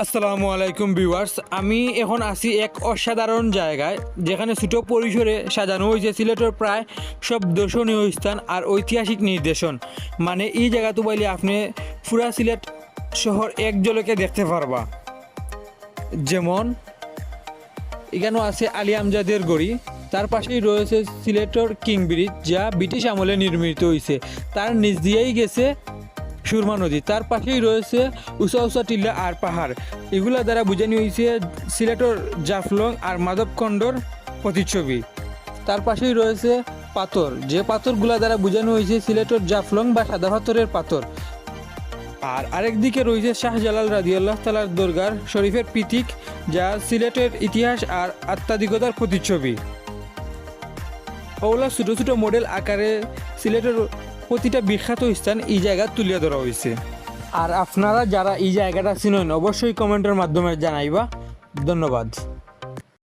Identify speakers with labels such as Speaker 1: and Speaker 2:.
Speaker 1: আসসালামু আলাইকুম ভিউয়ার্স, আমি এখন আছি এক অসাধারণ জায়গায় যেখানে ছোট পরিসরে সাজানো হয়েছে সিলেটের প্রায় সব দর্শনীয় স্থান আর ঐতিহাসিক নির্দেশন। মানে এই জায়গা তো বলে আপনি পুরা সিলেট শহর এক ঝলকে দেখতে পারবা। যেমন এখানেও আছে আলী আমজাদের গড়ি, তার পাশেই রয়েছে সিলেটের কিং ব্রিজ, যা ব্রিটিশ আমলে নির্মিত হয়েছে। তার নিচ দিয়েই গেছে সুরমা নদী, তার পাশেই রয়েছে উঁচা উঁচা টিলা আর পাহাড়। এগুলা দ্বারা বোঝানো হয়েছে সিলেটের জাফলং আর মাধবখণ্ডর প্রতিচ্ছবি। তার পাশেই রয়েছে পাথর, যে পাথরগুলা দ্বারা বোঝানো হয়েছে সিলেটের জাফলং বা সাদা পাথরের পাথর। আর আরেকদিকে রয়েছে শাহজালাল রাদিয়াল্লাহ তাআলার দরগার শরীফের প্রতীক, যা সিলেটের ইতিহাস আর আত্মাধিকতার প্রতিচ্ছবি। ওগুলা ছোটো ছোটো মডেল আকারে সিলেটের প্রতিটা বিখ্যাত স্থান এই জায়গা তুলিয়া ধরা হয়েছে। আর আপনারা যারা এই জায়গাটা চিনেন অবশ্যই কমেন্টের মাধ্যমে জানাইবা। ধন্যবাদ।